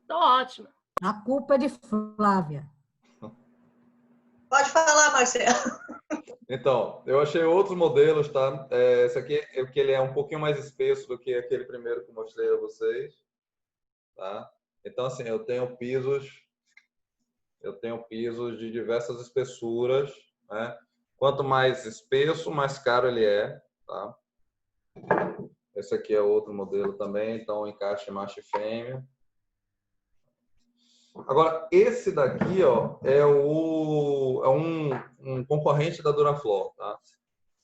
Tô ótima. A culpa é de Flávia. Pode falar, Marcelo. Então, eu achei outros modelos, tá? Esse aqui é que ele é um pouquinho mais espesso do que aquele primeiro que eu mostrei a vocês, tá? Então, assim, eu tenho pisos de diversas espessuras, né? Quanto mais espesso, mais caro ele é, tá? Esse aqui é outro modelo também, então encaixe macho e fêmea. Agora, esse daqui, ó, é um concorrente da Duraflor, tá?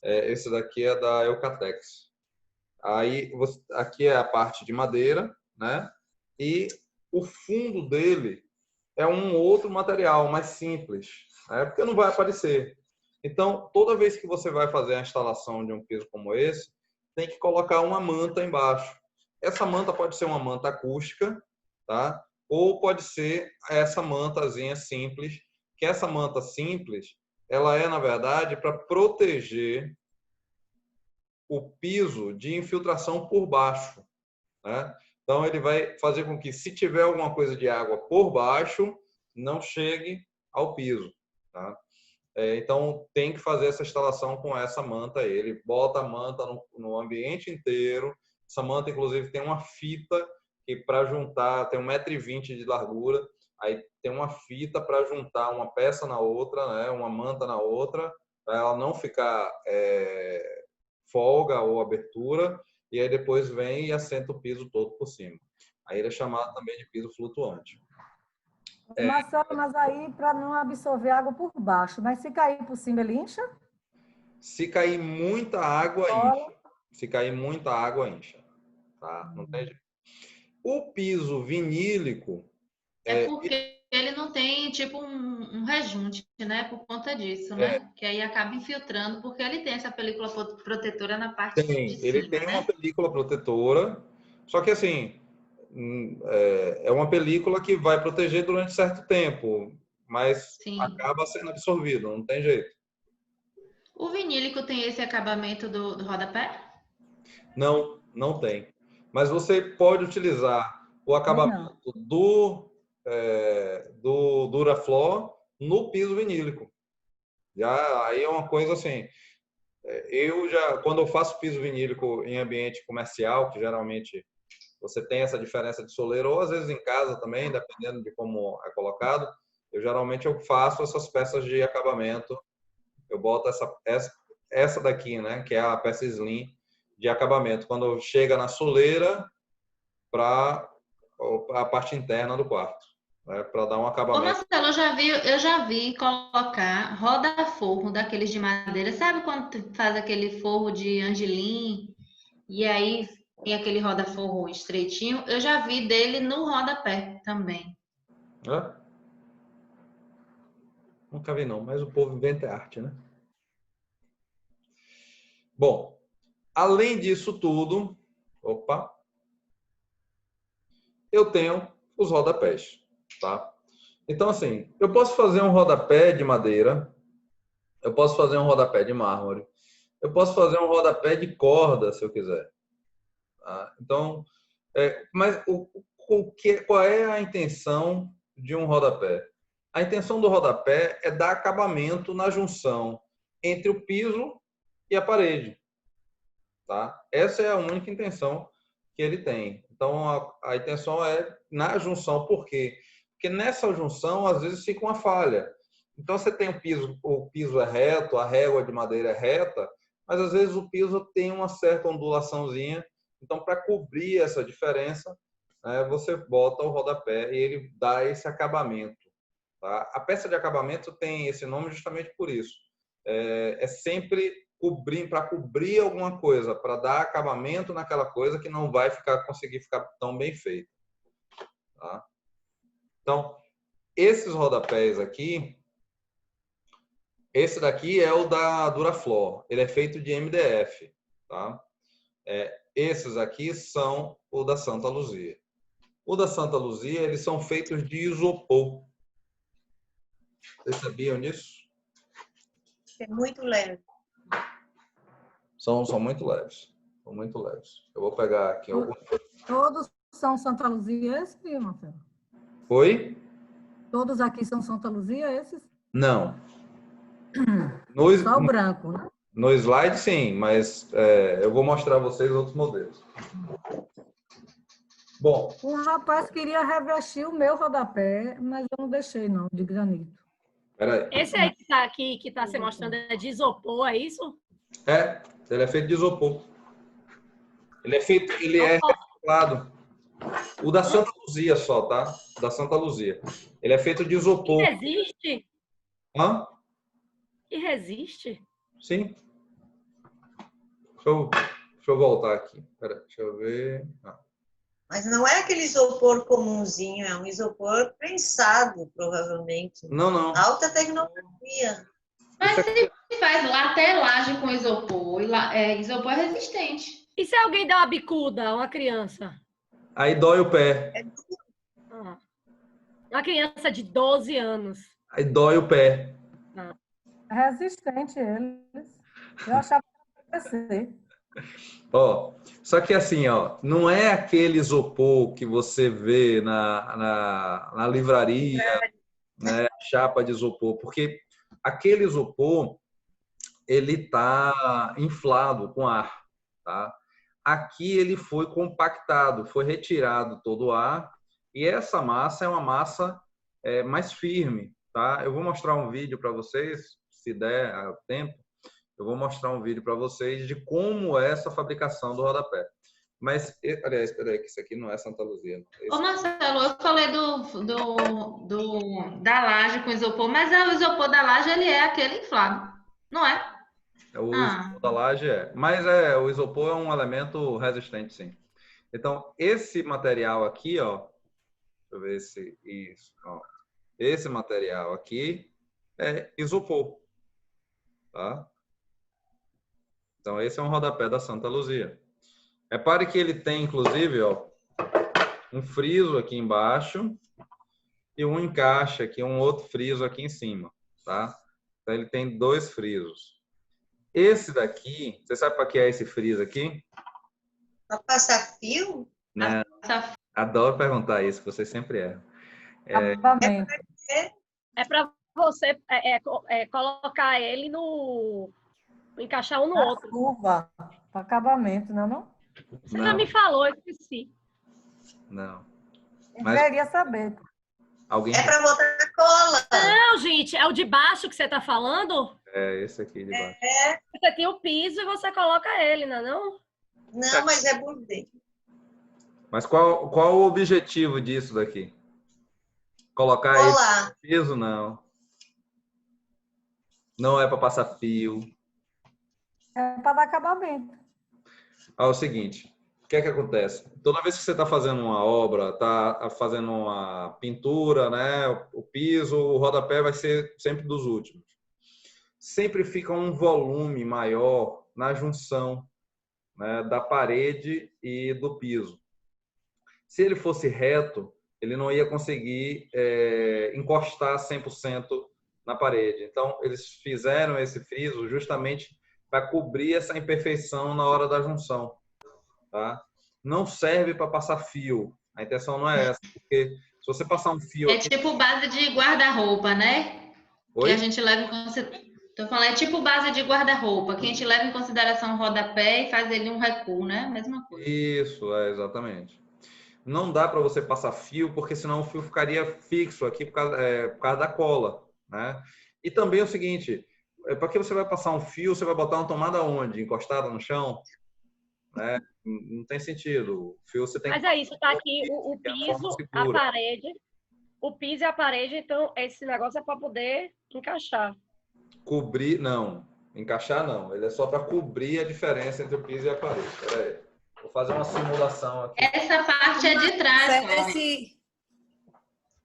Esse daqui é da Eucatex. Aí, aqui é a parte de madeira, né? E o fundo dele é um outro material mais simples, né? Porque não vai aparecer. Então, toda vez que você vai fazer a instalação de um piso como esse, tem que colocar uma manta embaixo. Essa manta pode ser uma manta acústica, tá? Ou pode ser essa mantazinha simples, que essa manta simples, ela é, na verdade, para proteger o piso de infiltração por baixo, né? Então, ele vai fazer com que, se tiver alguma coisa de água por baixo, não chegue ao piso, tá? Então, tem que fazer essa instalação com essa manta aí. Ele bota a manta no ambiente inteiro. Essa manta, inclusive, tem uma fita que, para juntar, tem 1,20 m de largura. Aí tem uma fita para juntar uma peça na outra, né? Uma manta na outra, para ela não ficar folga ou abertura. E aí depois vem e assenta o piso todo por cima. Aí ele é chamado também de piso flutuante. Marcelo, mas aí para não absorver água por baixo, mas se cair por cima, ele incha? Se cair muita água, incha. Se cair muita água, incha. Tá? Não tem jeito. O piso vinílico... porque ele não tem, tipo, um rejunte, né? Por conta disso, né? Que aí acaba infiltrando, porque ele tem essa película protetora na parte de cima, ele tem né? uma película protetora, só que, assim, é uma película que vai proteger durante certo tempo, mas Sim. acaba sendo absorvido, não tem jeito. O vinílico tem esse acabamento do rodapé? Não, não tem. Mas você pode utilizar o acabamento do Duraflor no piso vinílico. Já aí é uma coisa assim. Quando eu faço piso vinílico em ambiente comercial, que geralmente você tem essa diferença de soleiro, ou às vezes em casa também, dependendo de como é colocado, geralmente eu faço essas peças de acabamento. Eu boto essa daqui, né, que é a peça slim de acabamento, quando chega na soleira para a parte interna do quarto, né, para dar um Ô, acabamento. Marcelo, eu já vi colocar roda-forro daqueles de madeira. Sabe quando tu faz aquele forro de angelim e aí tem aquele roda-forro estreitinho? Eu já vi dele no rodapé também. Nunca vi não, mas o povo inventa arte, né? Bom, além disso tudo, eu tenho os rodapés, tá? Então, assim, eu posso fazer um rodapé de madeira, eu posso fazer um rodapé de mármore, eu posso fazer um rodapé de corda, se eu quiser. Tá? Então, mas qual é a intenção de um rodapé? A intenção do rodapé é dar acabamento na junção entre o piso e a parede. Tá? Essa é a única intenção que ele tem. Então, a intenção é na junção. Por quê? Porque nessa junção, às vezes, fica uma falha. Então, você tem o piso é reto, a régua de madeira é reta, mas, às vezes, o piso tem uma certa ondulaçãozinha. Então, para cobrir essa diferença, né, você bota o rodapé e ele dá esse acabamento. Tá? A peça de acabamento tem esse nome justamente por isso. É sempre para cobrir alguma coisa, para dar acabamento naquela coisa que não vai conseguir ficar tão bem feito. Tá? Então, esses rodapés aqui, esse daqui é o da Duraflor, ele é feito de MDF. Tá? Esses aqui são o da Santa Luzia. O da Santa Luzia, eles são feitos de isopor. Vocês sabiam disso? É muito leve. São muito leves. São muito leves. Eu vou pegar aqui algum. Todos são Santa Luzia, esse, Marcelo? Oi? Todos aqui são Santa Luzia, esses? Não. Só o branco, né? No slide, sim, mas eu vou mostrar a vocês outros modelos. Bom, O rapaz queria revestir o meu rodapé, mas eu não deixei, não, de granito. peraí. Esse aí que está aqui, que está se mostrando, é de isopor, é isso? Ele é feito de isopor. Ele é reciclado. O da Santa Luzia só, tá? Da Santa Luzia. Ele é feito de E isopor. resiste? Hã? E resiste? Sim. Deixa eu voltar aqui. Peraí, deixa eu ver. Mas não é aquele isopor comumzinho, é um isopor prensado, provavelmente. Não. Alta tecnologia. Mas se faz até laje com isopor, isopor é resistente. E se alguém der uma bicuda a uma criança? Aí dói o pé. Uma criança de 12 anos. Aí dói o pé. É resistente eles. Eu achava que ia ser. Ó, só que assim, ó, não é aquele isopor que você vê na livraria, né, chapa de isopor, porque aquele isopor ele tá inflado com ar, tá? Aqui ele foi compactado, foi retirado todo o ar e essa massa é uma massa mais firme, tá? Eu vou mostrar um vídeo para vocês, se der tempo. Eu vou mostrar um vídeo para vocês de como é essa fabricação do rodapé. Mas, aliás, espera aí, que isso aqui não é Santa Luzia. Ô, Marcelo, eu falei da laje com isopor, mas o isopor da laje, ele é aquele inflado, não é? O isopor da laje Mas o isopor é um elemento resistente, sim. Então, esse material aqui, ó. Deixa eu ver se... Isso, ó. Esse material aqui é isopor. Tá? Então, esse é um rodapé da Santa Luzia. Repare que ele tem, inclusive, ó, um friso aqui embaixo e um encaixe aqui, um outro friso aqui em cima, tá? Então, ele tem 2 frisos. Esse daqui, você sabe para que é esse friso aqui? Para passar fio? Não. Adoro perguntar isso, que você sempre erra. Acabamento. É para você colocar ele no... encaixar um no outro. Curva, para acabamento, não? Você já me falou, eu esqueci. Não. Eu queria saber. Alguém... É para botar cola. Não, gente, é o de baixo que você está falando? É esse aqui de baixo. Você tem o piso e você coloca ele, não é não? Não, mas é bordê. Mas qual o objetivo disso daqui? Colocar Colar. esse piso? Não. Não é para passar fio. É para dar acabamento. É o seguinte, o que é que acontece? Toda vez que você está fazendo uma obra, está fazendo uma pintura, né, o piso, o rodapé vai ser sempre dos últimos. Sempre fica um volume maior na junção, né, da parede e do piso. Se ele fosse reto, ele não ia conseguir encostar 100% na parede. Então, eles fizeram esse friso justamente para cobrir essa imperfeição na hora da junção, tá? Não serve para passar fio. A intenção não é essa, porque se você passar um fio... É tipo base de guarda-roupa, né? Oi? Que a gente leva em consideração... Tô falando, é tipo base de guarda-roupa, que a gente leva em consideração o rodapé e faz ele um recuo, né? Mesma coisa. Isso, exatamente. Não dá para você passar fio, porque senão o fio ficaria fixo aqui por causa da cola, né? E também é o seguinte... Para que você vai passar um fio, você vai botar uma tomada onde? Encostada no chão? Né? Não tem sentido. O fio você tem. Mas é isso, tá aqui o piso, a parede. O piso e a parede, então esse negócio é para poder encaixar. Cobrir, não. Encaixar, não. Ele é só para cobrir a diferença entre o piso e a parede. Espera aí. Vou fazer uma simulação aqui. Essa parte é de trás,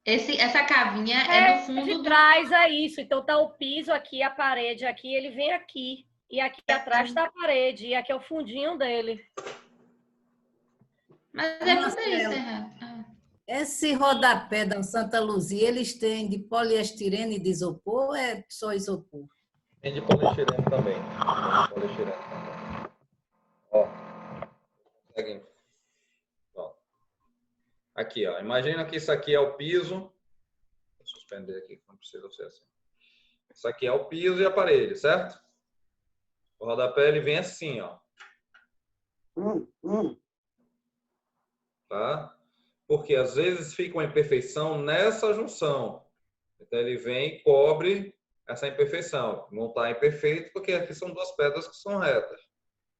essa cavinha é no fundo de trás, é isso. Então tá o piso aqui, a parede aqui, ele vem aqui. E aqui atrás tá a parede. E aqui é o fundinho dele. Mas é tudo isso, Esse rodapé da Santa Luzia, eles têm de poliestireno e de isopor ou é só isopor? Tem de poliestireno também. Ó. Ó. Aqui, ó. Imagina que isso aqui é o piso. Vou suspender aqui, não precisa ser assim. Isso aqui é o piso e a parede, certo? O rodapé ele vem assim, ó. Tá? Porque às vezes fica uma imperfeição nessa junção. Então ele vem e cobre essa imperfeição. Não está imperfeito porque aqui são duas pedras que são retas.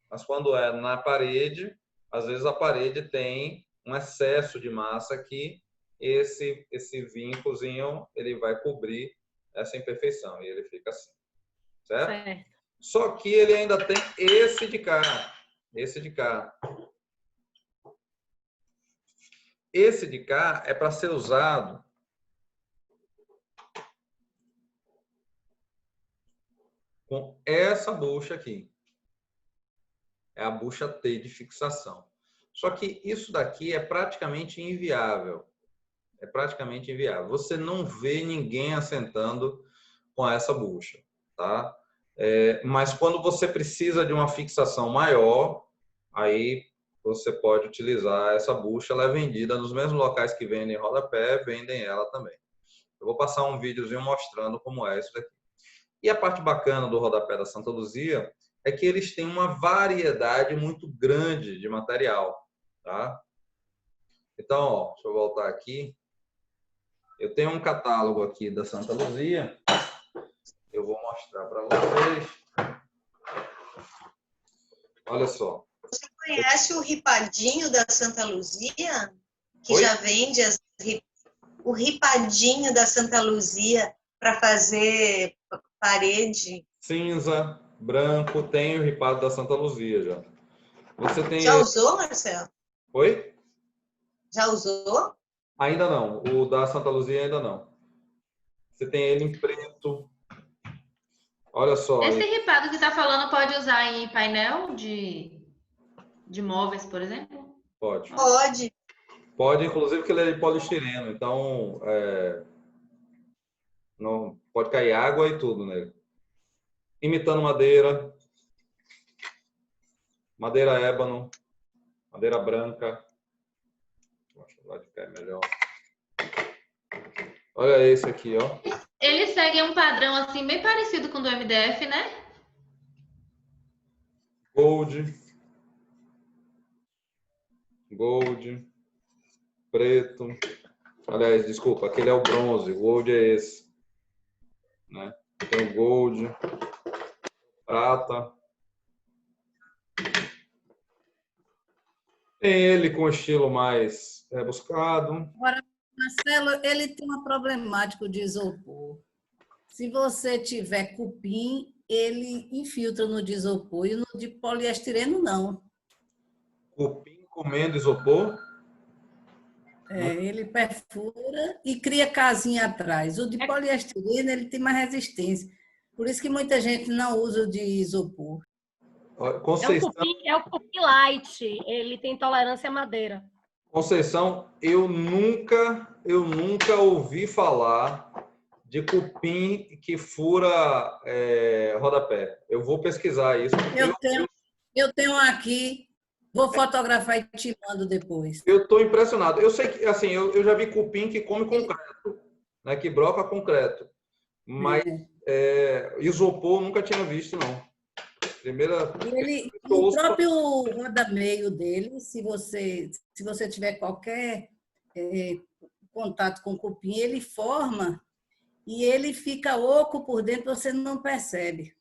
Mas quando é na parede, às vezes a parede tem um excesso de massa aqui. Esse vincozinho ele vai cobrir essa imperfeição e ele fica assim, certo? Certo. Só que ele ainda tem esse de cá, esse de cá. Esse de cá é para ser usado com essa bucha aqui. É a bucha T de fixação. Só que isso daqui é praticamente inviável. É praticamente inviável. Você não vê ninguém assentando com essa bucha, tá? Mas quando você precisa de uma fixação maior, aí você pode utilizar essa bucha. Ela é vendida nos mesmos locais que vendem rodapé, vendem ela também. Eu vou passar um videozinho mostrando como é isso daqui. E a parte bacana do rodapé da Santa Luzia é que eles têm uma variedade muito grande de material, tá? Então, ó, deixa eu voltar aqui. Eu tenho um catálogo aqui da Santa Luzia. Eu vou mostrar para vocês. Olha só. Você conhece o ripadinho da Santa Luzia? Que Oi? já vende o ripadinho da Santa Luzia para fazer parede. Cinza, branco, tem o ripado da Santa Luzia já. Você tem... Já usou, Marcelo? Oi? Já usou? Ainda não. O da Santa Luzia ainda não. Você tem ele em preto. Olha só. Esse ripado que tá falando pode usar em painel de móveis, por exemplo? Pode. Pode. Pode, inclusive, que ele é de poliestireno. Então, não pode cair água e tudo nele. Imitando madeira. Madeira ébano. Madeira branca. Acho que vai ficar melhor. Olha esse aqui, ó. Ele segue um padrão assim bem parecido com o do MDF, né? Gold. Gold. Preto. Aliás, desculpa, aquele é o bronze. O gold é esse. Né? Tem o gold. Prata. Tem ele com estilo mais rebuscado. Agora, Marcelo, ele tem uma problemática de isopor. Se você tiver cupim, ele infiltra no de isopor e no de poliestireno não. Cupim comendo isopor. Ele perfura e cria casinha atrás. O de poliestireno ele tem mais resistência. Por isso que muita gente não usa o de isopor. Conceição, É o cupim light. Ele tem tolerância à madeira. Conceição, eu nunca ouvi falar de cupim que fura rodapé. Eu vou pesquisar isso. Eu tenho aqui, vou fotografar e te mando depois. Eu estou impressionado. Eu sei que, assim, eu já vi cupim que come concreto, né, que broca concreto. Mas isopor nunca tinha visto, não. O próprio rodameio dele, se você tiver qualquer contato com o cupim, ele forma e ele fica oco por dentro, você não percebe.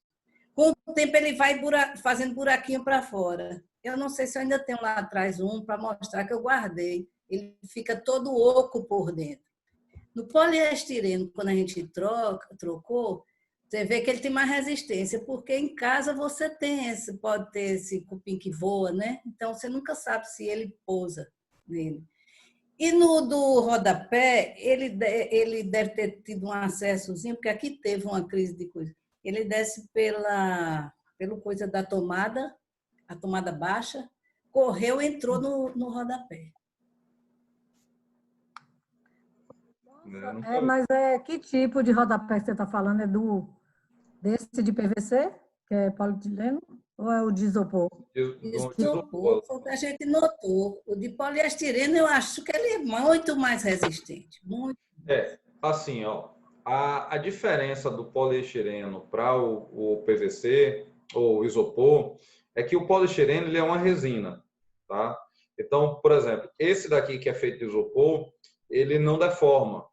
Com o tempo ele vai fazendo buraquinho para fora. Eu não sei se eu ainda tenho lá atrás um para mostrar que eu guardei. Ele fica todo oco por dentro. No poliestireno, quando a gente trocou, você vê que ele tem mais resistência, porque em casa você pode ter esse cupim que voa, né? Então você nunca sabe se ele pousa nele. E no do rodapé, ele deve ter tido um acessozinho, porque aqui teve uma crise de coisa. Ele desce pelo coisa da tomada, a tomada baixa, correu e entrou no rodapé. Mas que tipo de rodapé que você está falando? É desse de PVC, que é polietileno? Ou é o de isopor? Isopor foi o que a gente notou. O de poliestireno, eu acho que ele é muito mais resistente. Muito. Assim, ó, a diferença do poliestireno para o PVC ou o isopor é que o poliestireno ele é uma resina, tá? Então, por exemplo, esse daqui que é feito de isopor, ele não deforma,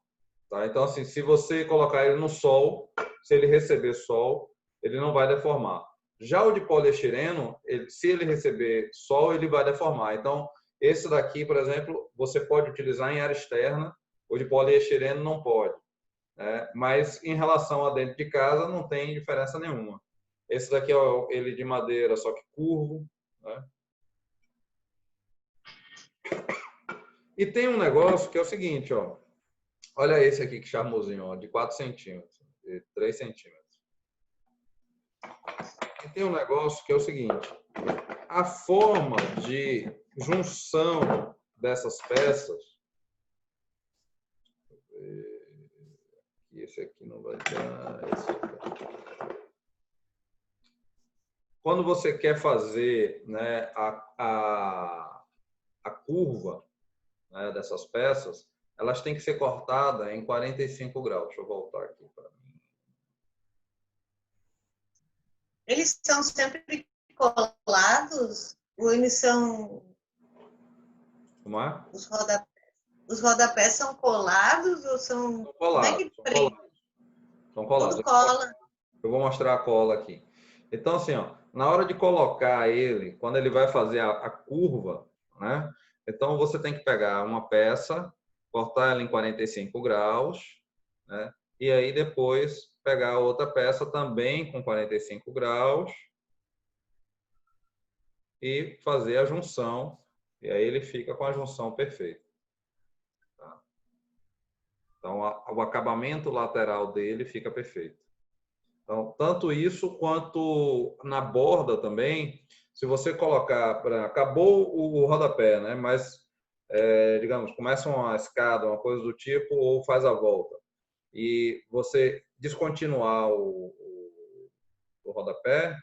tá? Então, assim, se você colocar ele no sol, se ele receber sol, ele não vai deformar. Já o de poliestireno, se ele receber sol, ele vai deformar. Então, esse daqui, por exemplo, você pode utilizar em área externa, o de poliestireno não pode. Mas em relação a dentro de casa, não tem diferença nenhuma. Esse daqui é ele de madeira, só que curvo, né? E tem um negócio que é o seguinte, ó. Olha esse aqui que charmosinho, ó, de 4 centímetros, de 3 centímetros. E tem um negócio que é o seguinte, a forma de junção dessas peças, esse aqui não vai dar, esse aqui. Quando você quer fazer, né, a curva, né, dessas peças, elas têm que ser cortadas em 45 graus. Deixa eu voltar aqui para mim. Eles são sempre colados? Ou eles são... Como é? Os rodapés são colados ou são... São colados. São colados. Tudo cola. Eu vou mostrar a cola aqui. Então, assim, ó, na hora de colocar ele, quando ele vai fazer a curva, né? Então, você tem que pegar uma peça, cortar ela em 45 graus, né? E aí, depois, pegar outra peça também com 45 graus e fazer a junção. E aí, ele fica com a junção perfeita. Tá? Então, o acabamento lateral dele fica perfeito. Então, tanto isso quanto na borda também, se você colocar, acabou o rodapé, né? Mas, digamos, começa uma escada, uma coisa do tipo, ou faz a volta, e você descontinuar o rodapé,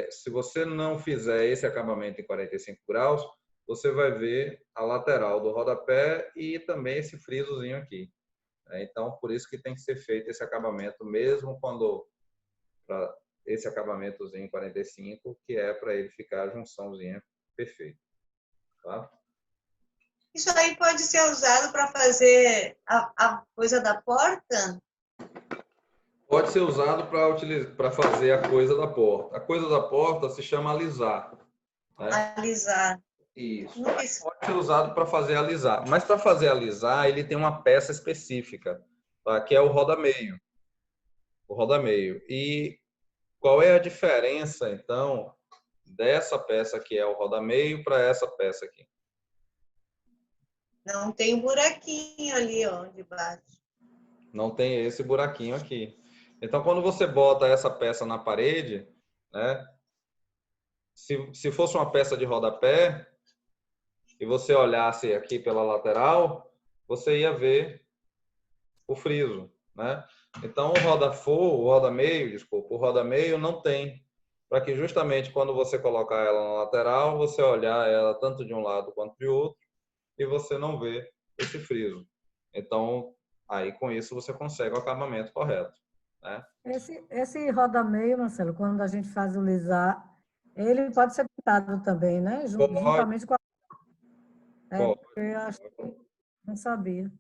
se você não fizer esse acabamento em 45 graus, você vai ver a lateral do rodapé e também esse frisozinho aqui. Então, por isso que tem que ser feito esse acabamento, mesmo quando... para esse acabamentozinho 45, que é para ele ficar a junçãozinha perfeita. Tá? Isso aí pode ser usado para fazer a coisa da porta? Pode ser usado para fazer a coisa da porta. A coisa da porta se chama alisar. Né? Alisar. Isso. Pode ser usado para fazer alisar. Mas para fazer alisar, ele tem uma peça específica, tá? Que é o roda-meio. O roda-meio. E qual é a diferença, então, dessa peça que é o roda-meio para essa peça aqui? Não tem um buraquinho ali, ó, de baixo. Não tem esse buraquinho aqui. Então, quando você bota essa peça na parede, né? Se fosse uma peça de rodapé e você olhasse aqui pela lateral, você ia ver o friso, né? Então, o roda-meio não tem. Para que justamente quando você colocar ela na lateral, você olhar ela tanto de um lado quanto de outro e você não vê esse friso. Então, aí com isso você consegue o acabamento correto. Né? Esse roda-meio, Marcelo, quando a gente faz o lisar, ele pode ser pintado também, né? Juntamente com a... eu acho que não sabia.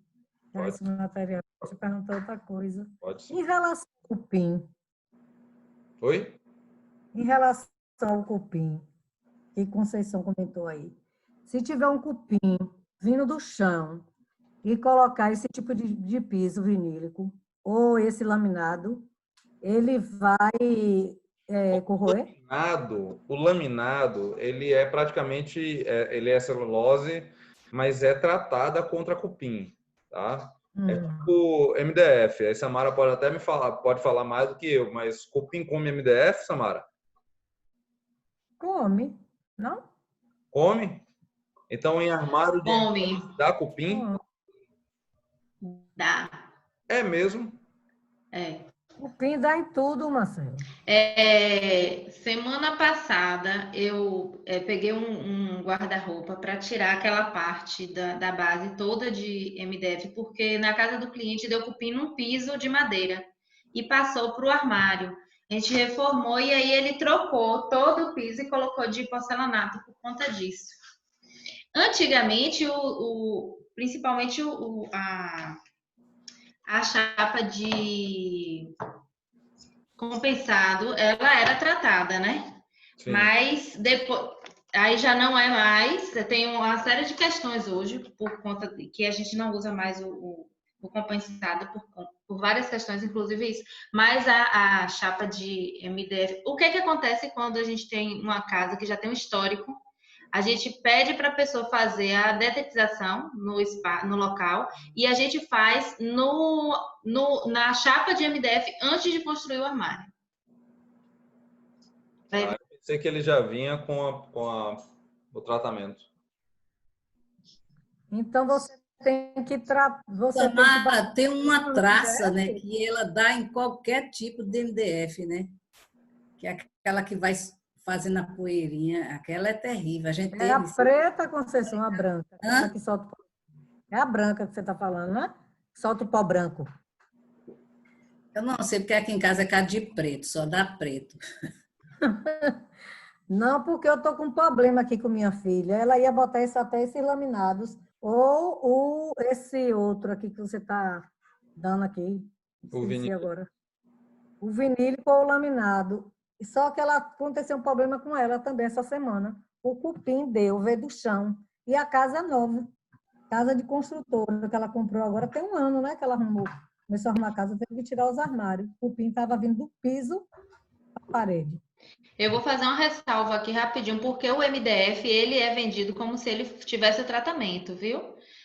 Era esse material. Deixa eu perguntar outra coisa. Pode ser. Em relação ao cupim. Oi? Em relação ao cupim, que Conceição comentou aí. Se tiver um cupim vindo do chão e colocar esse tipo de piso vinílico ou esse laminado, ele vai corroer? O laminado, ele é praticamente, ele é celulose, mas é tratada contra cupim, tá? É tipo MDF. Aí Samara pode até pode falar mais do que eu, mas cupim come MDF, Samara? Come, não? Come? Então, em armário de Come. dá cupim? Dá. É mesmo? É. Cupim dá em tudo, Marcelo. Semana passada eu peguei um guarda-roupa para tirar aquela parte da base toda de MDF, porque na casa do cliente deu cupim num piso de madeira e passou para o armário. A gente reformou e aí ele trocou todo o piso e colocou de porcelanato por conta disso. Antigamente, principalmente a chapa de compensado, ela era tratada, né? Sim. Mas depois, aí já não é mais. Tem uma série de questões hoje, por conta de que a gente não usa mais o compensado, por várias questões, inclusive isso. Mas a chapa de MDF, o que acontece quando a gente tem uma casa que já tem um histórico? A gente pede para a pessoa fazer a detetização no local e a gente faz na chapa de MDF antes de construir o armário. Eu pensei que ele já vinha com o tratamento. Então você tem que Tem uma traça, né, que ela dá em qualquer tipo de MDF, né? Que é aquela que vai fazendo a poeirinha, aquela é terrível. A gente É a teve. preta, Conceição, a branca. Hã? Que solta... É a branca que você está falando, né? Solta o pó branco. Eu não sei, porque aqui em casa é casa de preto, só dá preto. Não, porque eu estou com um problema aqui com minha filha. Ela ia botar até esses laminados, ou esse outro aqui que você está dando aqui. O vinílico. Agora. O vinílico ou o laminado. Só que aconteceu um problema com ela também essa semana. O cupim veio do chão. E a casa nova. Casa de construtora que ela comprou agora, tem um ano, né? Que ela arrumou. Começou a arrumar a casa, teve que tirar os armários. O cupim estava vindo do piso para a parede. Eu vou fazer uma ressalva aqui rapidinho, porque o MDF, ele é vendido como se ele tivesse o tratamento, viu?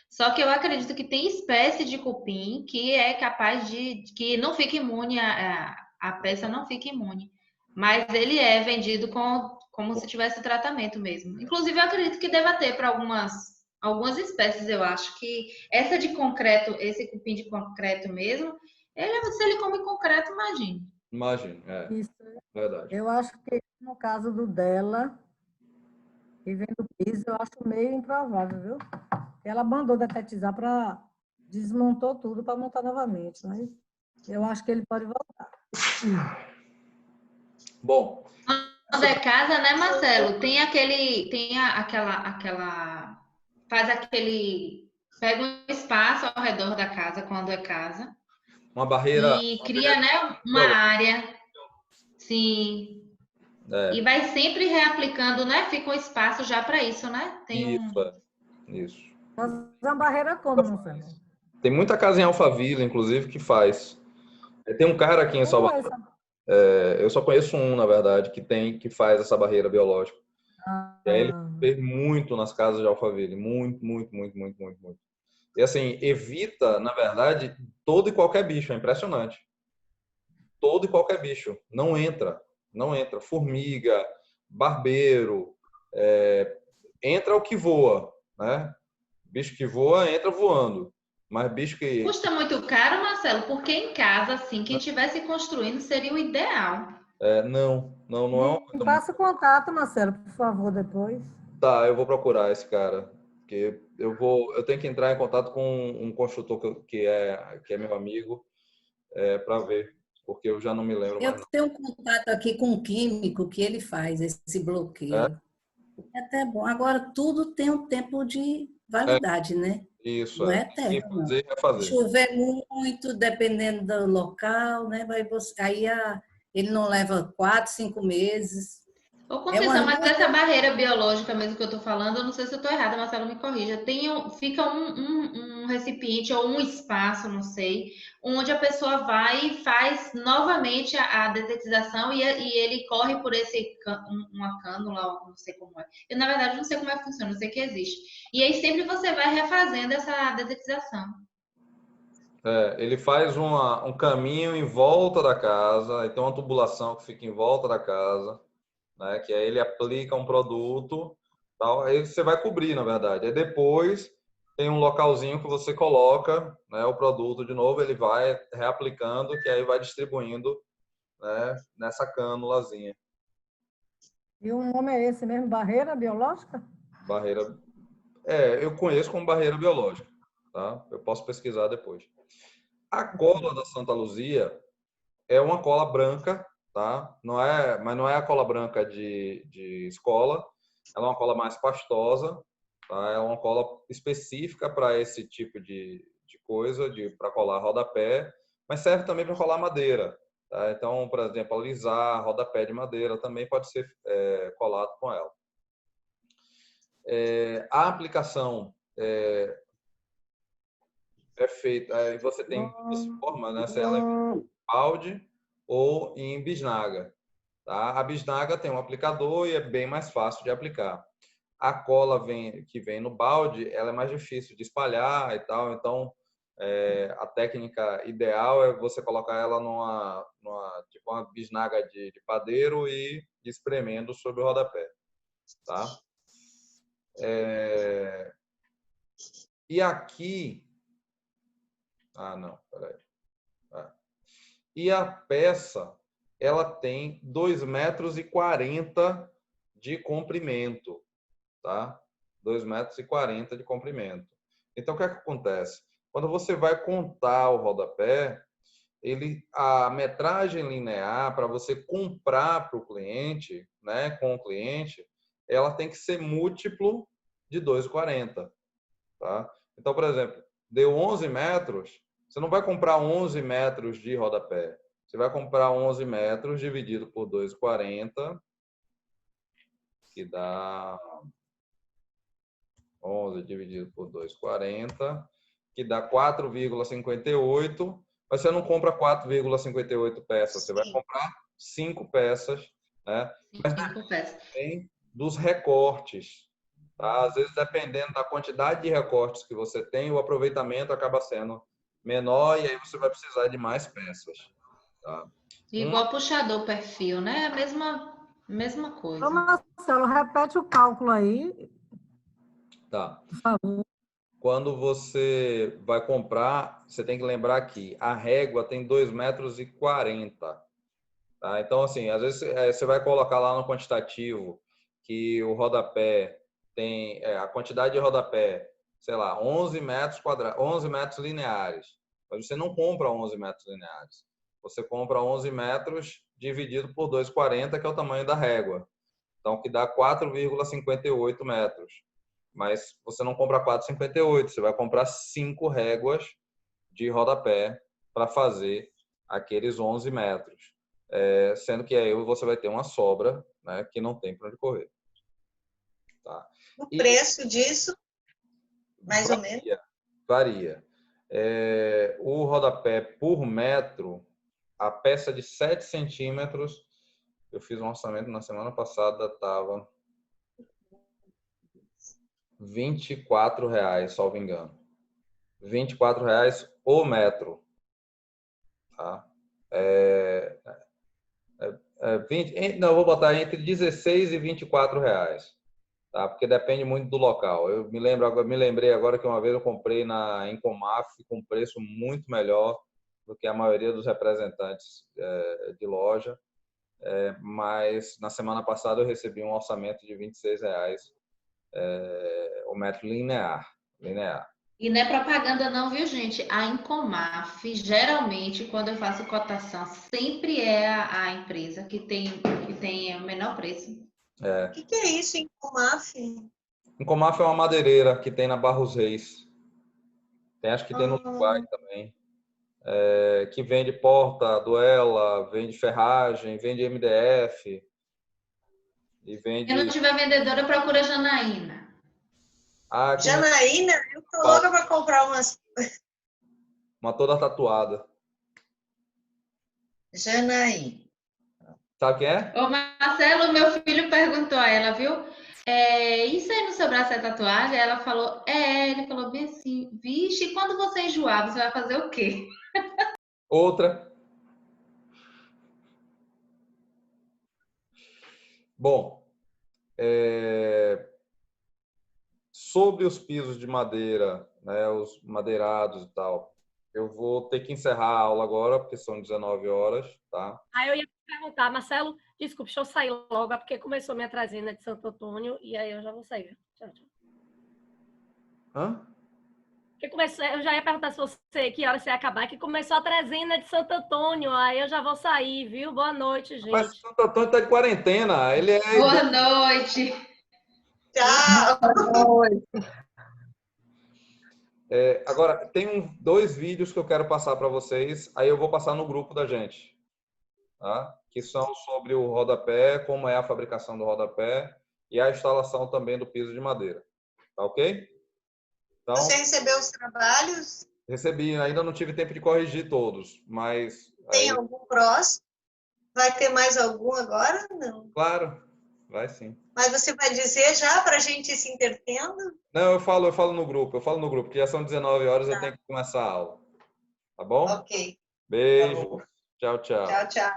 Só que eu acredito que tem espécie de cupim que é capaz que não fica imune, a peça não fica imune. Mas ele é vendido como se tivesse o tratamento mesmo. Inclusive, eu acredito que deva ter para algumas espécies, eu acho que essa de concreto, esse cupim de concreto mesmo, se ele come concreto, imagine. Imagino, Isso. Verdade. Eu acho que no caso do dela, que vem do piso, eu acho meio improvável, viu? Ela mandou detetizar para desmontou tudo para montar novamente, mas eu acho que ele pode voltar. Bom. Quando é casa, né, Marcelo? Pega um espaço ao redor da casa quando é casa. Uma barreira. E cria, né, uma área. Sim. E vai sempre reaplicando, né? Fica um espaço já para isso, né? Isso. Fazer uma barreira como, não sei? Tem muita casa em Alphaville, inclusive, que faz. Tem um cara aqui em Salvador. Eu só conheço um, na verdade, que faz essa barreira biológica. E aí ele fez muito nas casas de Alphaville. Muito, muito, muito, muito, muito, muito. E assim, evita, na verdade, todo e qualquer bicho. É impressionante. Todo e qualquer bicho. Não entra. Não entra. Formiga, barbeiro, entra o que voa, né? Bicho que voa, entra voando. Mas bicho que... Custa muito caro, Marcelo, porque em casa, assim, quem estivesse construindo seria o ideal. Não é uma coisa... Passa o contato, Marcelo, por favor, depois. Tá, eu vou procurar esse cara. Porque eu tenho que entrar em contato com um construtor que é meu amigo para ver, porque eu já não me lembro mais. Eu tenho um contato aqui com um químico que ele faz esse bloqueio. É até bom. Agora, tudo tem um tempo de validade, né? Isso, não é eterno. Fazer. Chover muito, dependendo do local, né? Aí ele não leva 4, 5 meses. Ô, Conceição, mas essa barreira biológica mesmo que eu estou falando, eu não sei se eu estou errada, Marcelo me corrija. Fica um recipiente ou um espaço, não sei, onde a pessoa vai e faz novamente a detetização e ele corre por uma cânula, não sei como é. Eu, na verdade, não sei como é que funciona, não sei que existe. E aí sempre você vai refazendo essa detetização. Ele faz um caminho em volta da casa, e tem uma tubulação que fica em volta da casa, né, que aí ele aplica um produto, tal, aí você vai cobrir, na verdade. Aí depois tem um localzinho que você coloca, né, o produto de novo, ele vai reaplicando, que aí vai distribuindo, né, nessa cânulazinha. E o nome é esse mesmo, barreira biológica? Barreira. Eu conheço como barreira biológica, tá? Eu posso pesquisar depois. A cola da Santa Luzia é uma cola branca, tá? Mas não é a cola branca de escola. Ela é uma cola mais pastosa, tá? É uma cola específica para esse tipo de coisa, para colar rodapé, mas serve também para colar madeira, tá? Então, por exemplo, alisar rodapé de madeira também pode ser colado com ela. A aplicação é feita, você tem duas formas, né? Se ela é em balde ou em bisnaga. Tá? A bisnaga tem um aplicador e é bem mais fácil de aplicar. A cola que vem no balde, ela é mais difícil de espalhar e tal, então a técnica ideal é você colocar ela tipo uma bisnaga de padeiro e ir espremendo sobre o rodapé. Tá? E aqui... Ah, não, peraí. E a peça, ela tem 2,40 m de comprimento, tá? 2,40 m de comprimento. Então, o que é que acontece? Quando você vai contar o rodapé, a metragem linear para você comprar para o cliente, né, com o cliente, ela tem que ser múltiplo de 2,40, tá? Então, por exemplo, deu 11 metros, você não vai comprar 11 metros de rodapé. Você vai comprar 11 metros dividido por 2,40, que dá 11 dividido por 2,40, que dá 4,58. Mas você não compra 4,58 peças, você vai comprar 5 peças, né? Mas 5 peças. tem dos recortes, tá? Às vezes, dependendo da quantidade de recortes que você tem, o aproveitamento acaba sendo menor e aí você vai precisar de mais peças, tá? Igual puxador perfil, né? A mesma Ô, coisa. Marcelo, repete o cálculo aí, Tá. por favor. Quando você vai comprar, você tem que lembrar que a régua tem 2,40 m. Tá? Então, assim, às vezes você vai colocar lá no quantitativo que o rodapé tem a quantidade de rodapé, sei lá, 11 metros quadrados, 11 metros lineares. Mas você não compra 11 metros lineares. Você compra 11 metros dividido por 2,40, que é o tamanho da régua. Então, que dá 4,58 metros. Mas você não compra 4,58, você vai comprar 5 réguas de rodapé para fazer aqueles 11 metros. Sendo que aí você vai ter uma sobra, né, que não tem para onde correr. Tá? O preço disso, mais ou menos? Varia. O rodapé por metro, a peça de 7 centímetros, eu fiz um orçamento na semana passada, estava R$24, salvo engano. R$24 o metro. Tá? 20, não, eu vou botar entre 16 e R$24, tá? Porque depende muito do local. Eu me lembrei agora que uma vez eu comprei em Comaf com preço muito melhor do que a maioria dos representantes de loja, mas na semana passada eu recebi um orçamento de R$26 o metro linear. E não é propaganda não, viu, gente? A Incomaf, geralmente, quando eu faço cotação, sempre é a empresa que tem o menor preço. O que é isso em Comaf? Incomaf é uma madeireira que tem na Barros Reis. Acho que tem no Uruguai também. Que vende porta, duela, vende ferragem, vende MDF. E vende... Se não tiver vendedora, procura Janaína. Janaína, eu tô louca para comprar uma toda tatuada. Janaína. Sabe quem é? Ô, Marcelo, meu filho perguntou a ela, viu? Isso aí no seu braço é tatuagem? Ela falou, ele falou bem assim, vixe, quando você enjoar, você vai fazer o quê? Outra. Bom, sobre os pisos de madeira né, os madeirados e tal. Eu vou ter que encerrar a aula agora, porque são 19 horas, tá? Aí eu ia perguntar, Marcelo, desculpa, deixa eu sair logo, porque começou minha trazenda de Santo Antônio, e aí eu já vou sair. Tchau, tchau. Hã? Porque começou, eu já ia perguntar se você, que hora você ia acabar, que começou a trazenda de Santo Antônio, aí eu já vou sair, viu? Boa noite, gente. Mas Santo Antônio tá de quarentena. Ele é... Boa noite. Tchau! Agora, tem dois vídeos que eu quero passar para vocês, aí eu vou passar no grupo da gente, tá? Que são sobre o rodapé, como é a fabricação do rodapé e a instalação também do piso de madeira. Tá ok? Então, Você recebeu os trabalhos? recebi, ainda não tive tempo de corrigir todos, mas... Tem aí, algum próximo? Vai ter mais algum agora? Não. claro, vai sim. Mas você vai dizer já para a gente ir se entretendo? Não, eu falo no grupo, que já são 19 horas, eu tenho que começar a aula. Tá bom? Ok. Beijo. Tá bom. Tchau, tchau. Tchau, tchau.